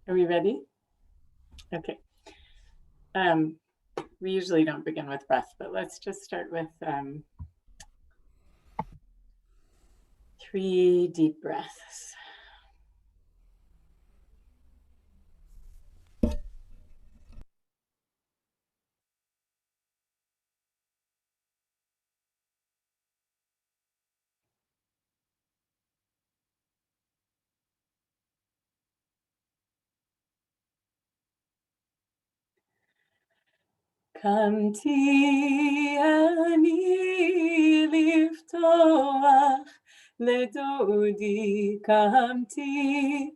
Are we ready? Okay. We usually don't begin with breath, but let's just start with 3 deep breaths. Kamti ani liftoach ledodi, kamti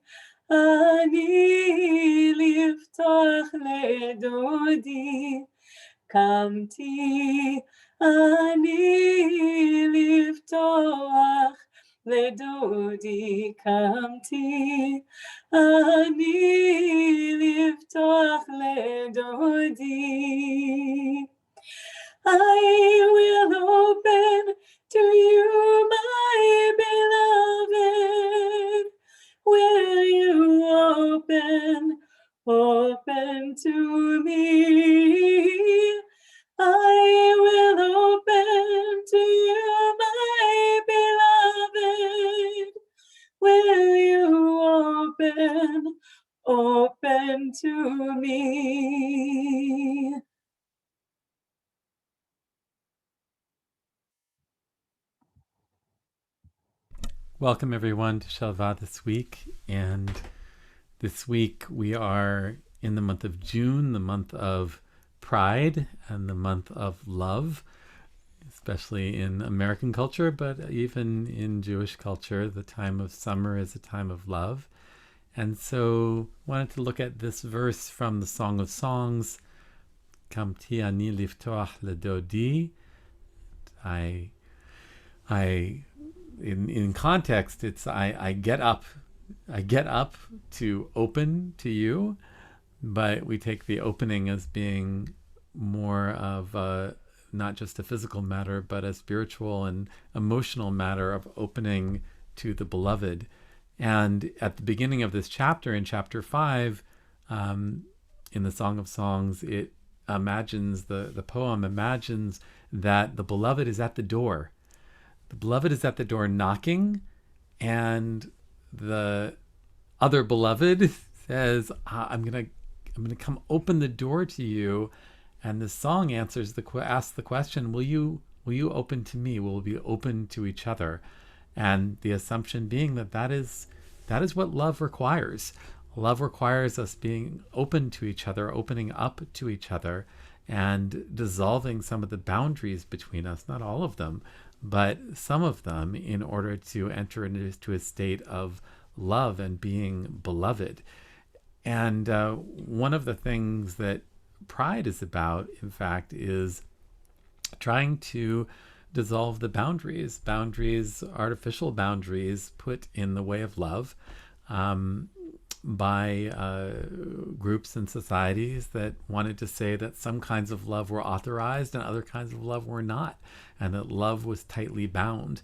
ani liftoach ledodi, kamti ani liftoach ledodi, kamti ani liftoach ledodi. I will open to you, my beloved. Will you open to me? I will open to you, my beloved. Will you open to me? Welcome everyone to Shalvah this week, and this week we are in the month of June, the month of Pride and the month of love, especially in American culture, but even in Jewish culture, the time of summer is a time of love. And so wanted to look at this verse from the Song of Songs, Kamti ani liftoach ledodi. In context, it's I get up to open to you, but we take the opening as being more of not just a physical matter, but a spiritual and emotional matter of opening to the beloved. And at the beginning of this chapter, in chapter 5, in the Song of Songs, it imagines, the poem imagines that the beloved is at the door. The beloved is at the door knocking, and the other beloved says, I'm gonna come open the door to you. And the song asks the question, will you open to me? Will we be open to each other? And the assumption being that is what love requires. Love requires us being open to each other, opening up to each other, and dissolving some of the boundaries between us, not all of them, but some of them, in order to enter into a state of love and being beloved. And one of the things that pride is about, in fact, is trying to dissolve the boundaries, artificial boundaries put in the way of love by groups and societies that wanted to say that some kinds of love were authorized and other kinds of love were not, and that love was tightly bound.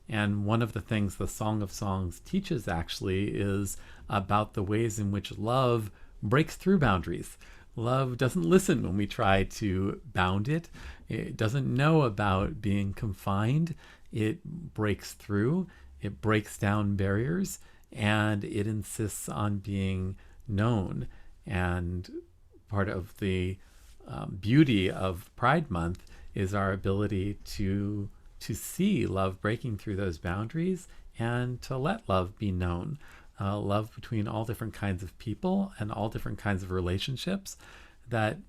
And one of the things the Song of Songs teaches actually is about the ways in which love breaks through boundaries. Love doesn't listen when we try to bound it. It doesn't know about being confined. It breaks through. It breaks down barriers, and it insists on being known. And part of the beauty of Pride Month is our ability to see love breaking through those boundaries and to let love be known. Love between all different kinds of people and all different kinds of relationships that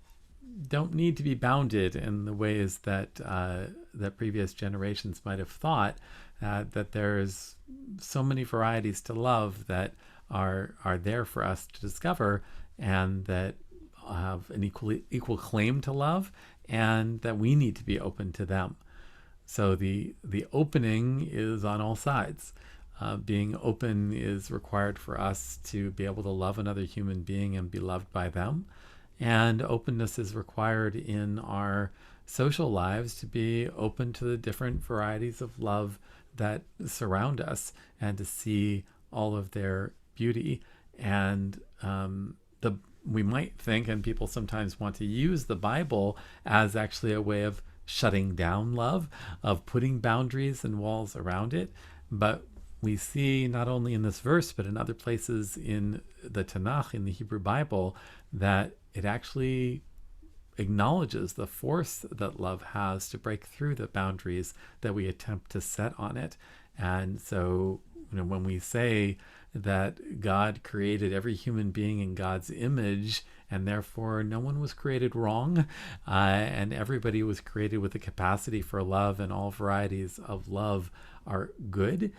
don't need to be bounded in the ways that that previous generations might have thought. That there's so many varieties to love that are there for us to discover, and that have an equal claim to love, and that we need to be open to them. So the opening is on all sides. Being open is required for us to be able to love another human being and be loved by them. And openness is required in our social lives to be open to the different varieties of love that surround us and to see all of their beauty. And the we might think, and people sometimes want to use the Bible as actually a way of shutting down love, of putting boundaries and walls around it. But we see not only in this verse, but in other places in the Tanakh, in the Hebrew Bible, that it actually acknowledges the force that love has to break through the boundaries that we attempt to set on it. And so, when we say that God created every human being in God's image, and therefore no one was created wrong, and everybody was created with the capacity for love, and all varieties of love are good.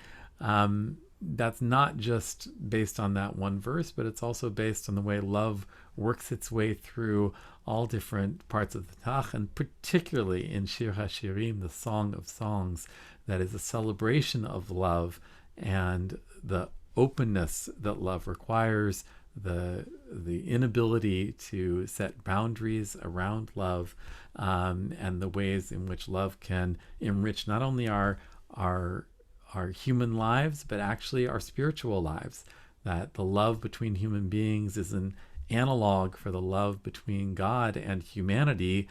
That's not just based on that one verse, but it's also based on the way love works its way through all different parts of the Tanakh, and particularly in Shir HaShirim, the Song of Songs, that is a celebration of love and the openness that love requires, the inability to set boundaries around love, and the ways in which love can enrich not only our human lives, but actually our spiritual lives. That the love between human beings is an analog for the love between God and humanity,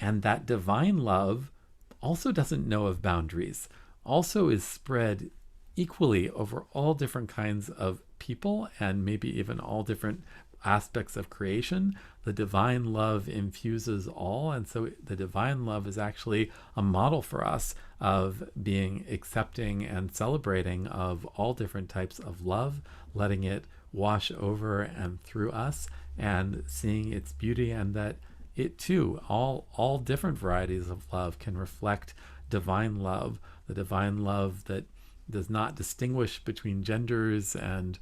and that divine love also doesn't know of boundaries, also is spread equally over all different kinds of people, and maybe even all different aspects of creation. The divine love infuses all, and so the divine love is actually a model for us of being accepting and celebrating of all different types of love, letting it wash over and through us, and seeing its beauty, and that it too, all different varieties of love can reflect divine love, the divine love that does not distinguish between genders and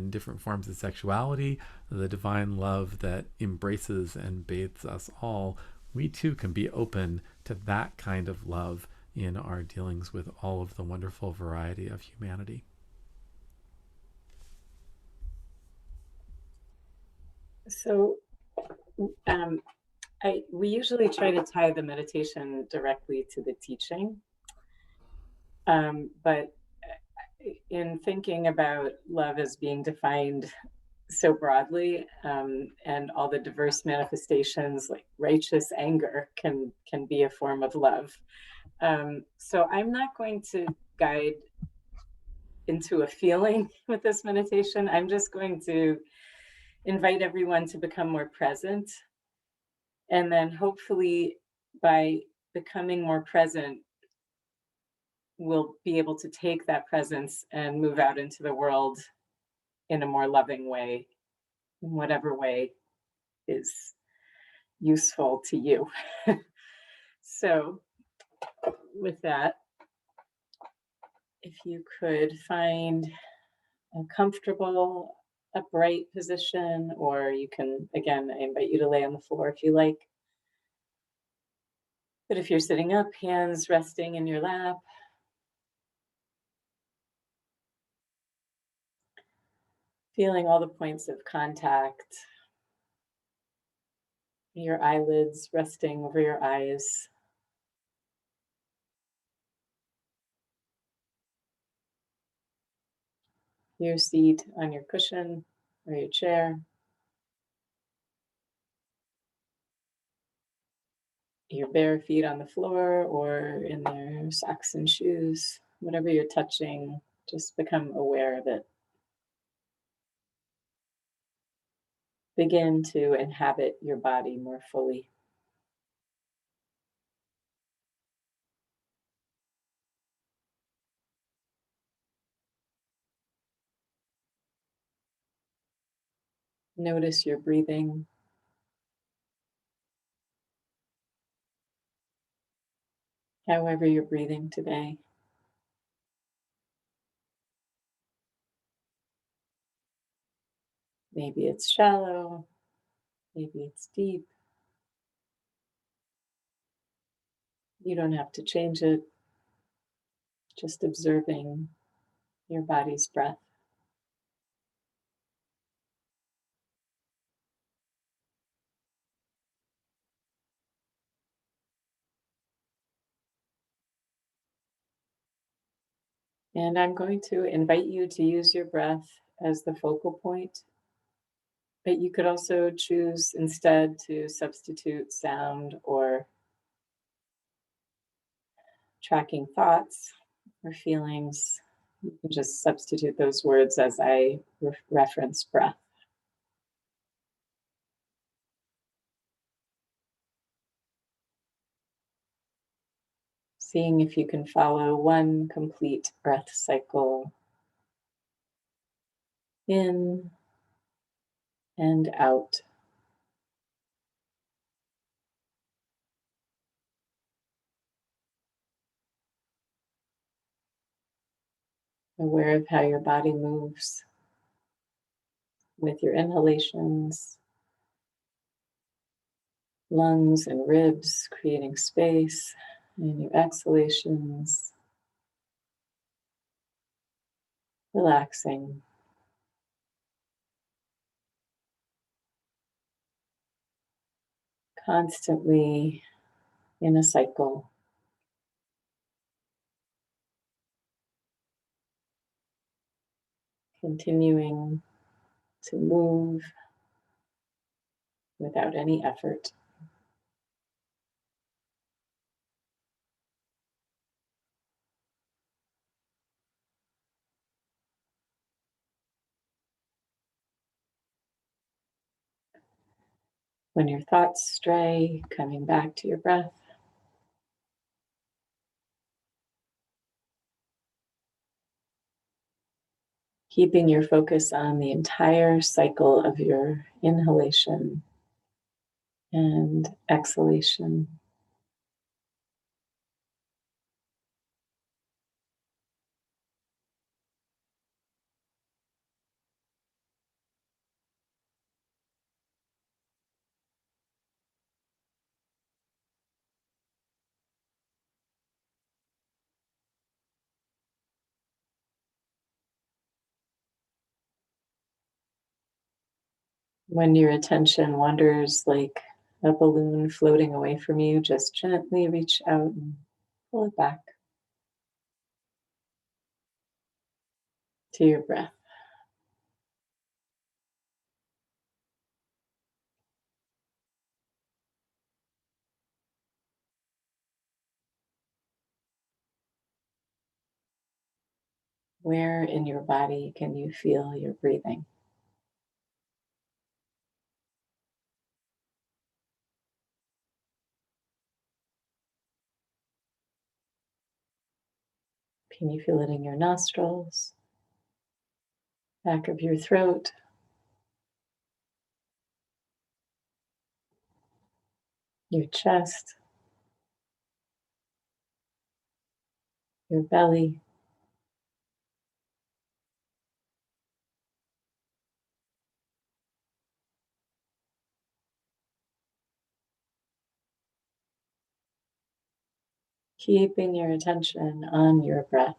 different forms of sexuality, the divine love that embraces and bathes us all. We too can be open to that kind of love in our dealings with all of the wonderful variety of humanity. So we usually try to tie the meditation directly to the teaching. But in thinking about love as being defined so broadly, and all the diverse manifestations, like righteous anger can be a form of love. So I'm not going to guide into a feeling with this meditation. I'm just going to invite everyone to become more present. And then hopefully by becoming more present, we'll be able to take that presence and move out into the world in a more loving way, in whatever way is useful to you. So, with that, if you could find a comfortable, upright position, or you can, again, I invite you to lay on the floor if you like. But if you're sitting up, hands resting in your lap, feeling all the points of contact, your eyelids resting over your eyes, your seat on your cushion or your chair, your bare feet on the floor or in their socks and shoes, whatever you're touching, just become aware of it. Begin to inhabit your body more fully. Notice your breathing. However you're breathing today. Maybe it's shallow, maybe it's deep. You don't have to change it, just observing your body's breath. And I'm going to invite you to use your breath as the focal point. But you could also choose instead to substitute sound or tracking thoughts or feelings. You can just substitute those words as I reference breath. Seeing if you can follow one complete breath cycle in and out. Aware of how your body moves with your inhalations, lungs and ribs creating space, and your exhalations, relaxing. Constantly in a cycle, continuing to move without any effort. When your thoughts stray, coming back to your breath. Keeping your focus on the entire cycle of your inhalation and exhalation. When your attention wanders like a balloon floating away from you, just gently reach out and pull it back to your breath. Where in your body can you feel your breathing? Can you feel it in your nostrils, back of your throat, your chest, your belly? Keeping your attention on your breath.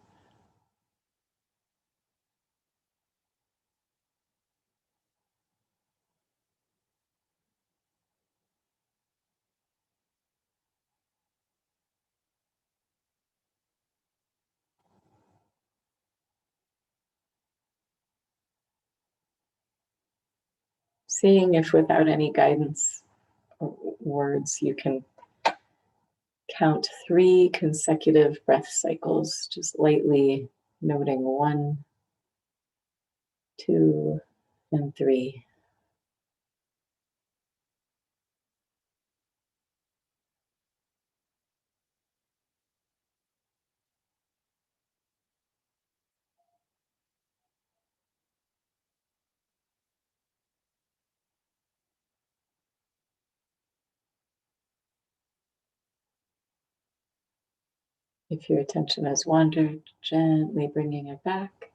Seeing if without any guidance or words you can count 3 consecutive breath cycles, just lightly noting 1, 2, and 3. If your attention has wandered, gently bringing it back.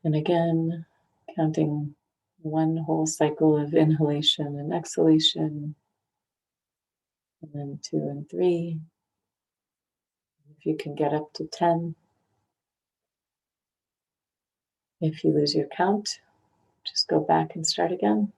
And again, counting 1 whole cycle of inhalation and exhalation, and then 2 and 3. If you can get up to 10. If you lose your count, just go back and start again.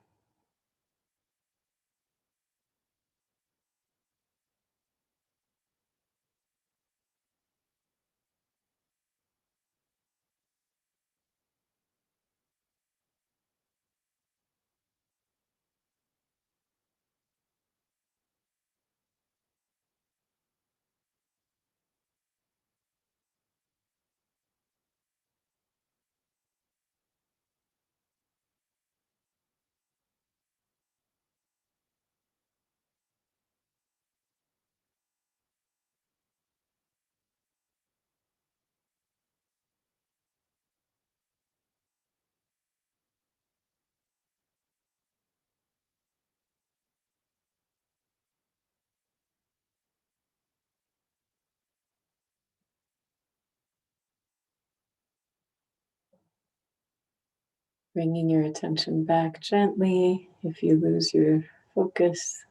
Bringing your attention back gently if you lose your focus,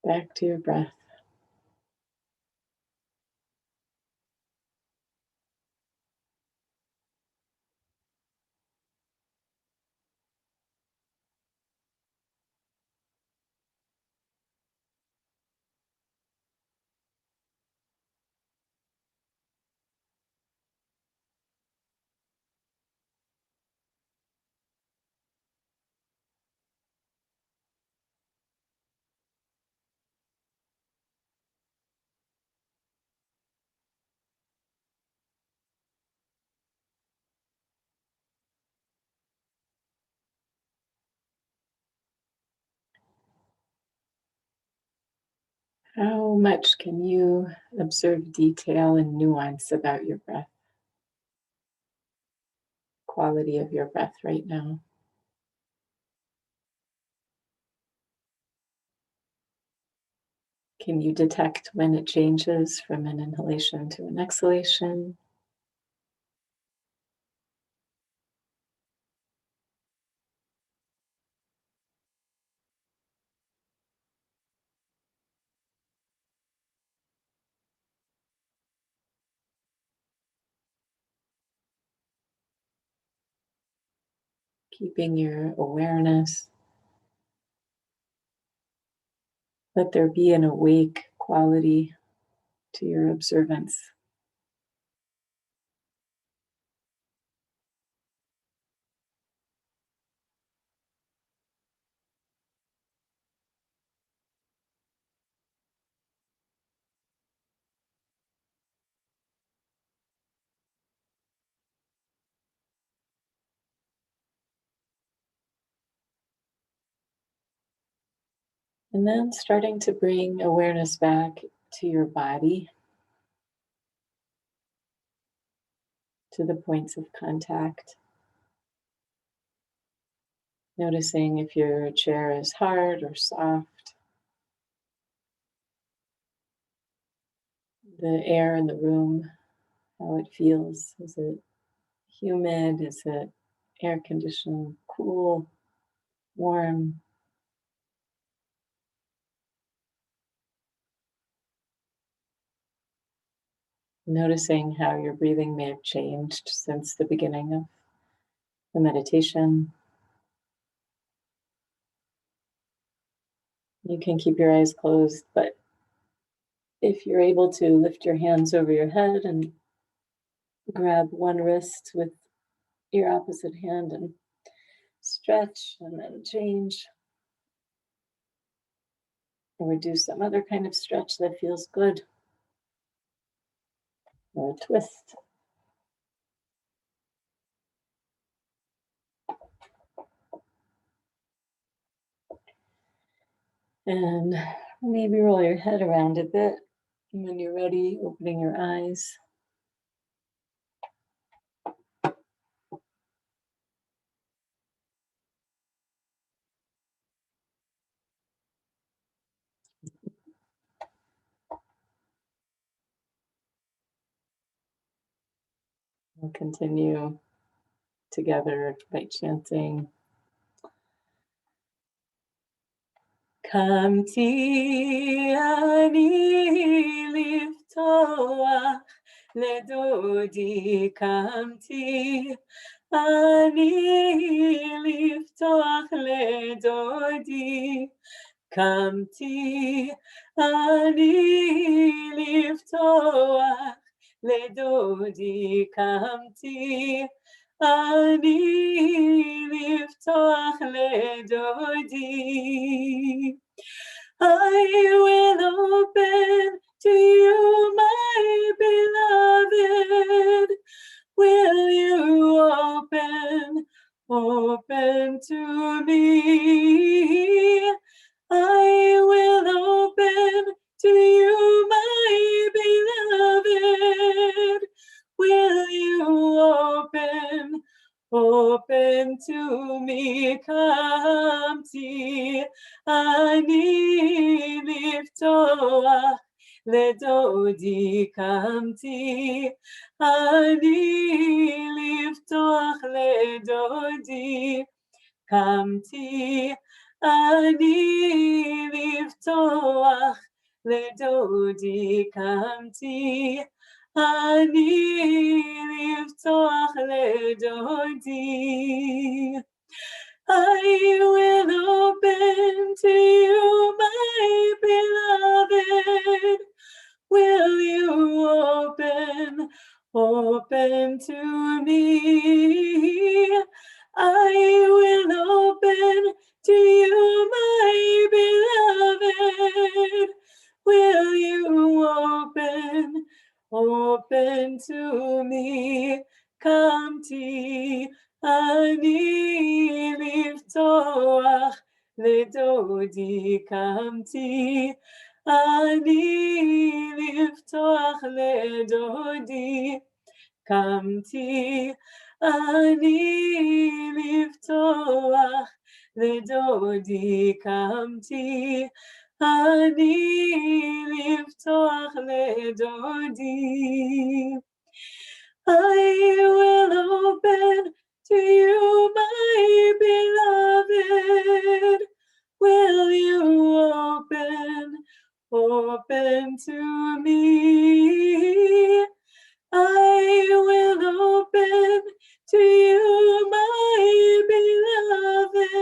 back to your breath. How much can you observe detail and nuance about your breath? Quality of your breath right now. Can you detect when it changes from an inhalation to an exhalation? Keeping your awareness. Let there be an awake quality to your observance. And then starting to bring awareness back to your body, to the points of contact. Noticing if your chair is hard or soft, the air in the room, how it feels. Is it humid? Is it air conditioned, cool, warm? Noticing how your breathing may have changed since the beginning of the meditation. You can keep your eyes closed, but if you're able to lift your hands over your head and grab one wrist with your opposite hand and stretch and then change, or do some other kind of stretch that feels good, or a twist. And maybe roll your head around a bit. And when you're ready, opening your eyes. We'll continue together by chanting Kamti ani liftoach ledodi Kamti ani liftoach ledodi Kamti ani liftoach ledodi Kamti ani liftoach ledodi. I will open to you, my beloved. Will you open to me? I will open to you, my beloved. Will you open to me? Kamti ani liftoach לדודי קמתי, אני לפתוח לדודי קמתי, אני לפתוח לדודי קמתי, אני לפתוח לדודי. I will open to you, my beloved. Will you open to me? I will open to you, my beloved. Will you open to me? Kamti, אני לפתוח לדודי קמתי, אני לפתוח לדודי קמתי, אני לפתוח לדודי קמתי, אני לפתוח לדודי. I will open to you, my beloved. Will you open to me? I will open to you, my beloved.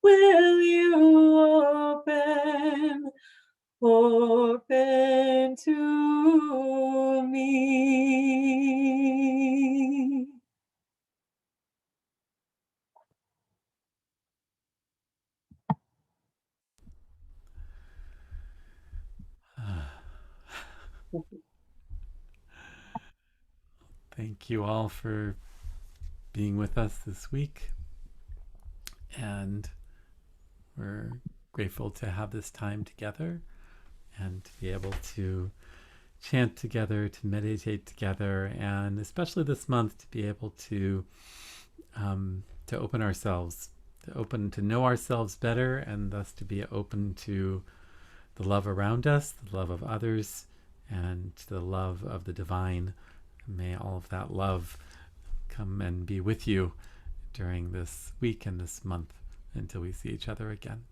Will you open to me? Thank you all for being with us this week. And we're grateful to have this time together and to be able to chant together, to meditate together, and especially this month to be able to open ourselves, to know ourselves better, and thus to be open to the love around us, the love of others, and the love of the divine. May all of that love come and be with you during this week and this month until we see each other again.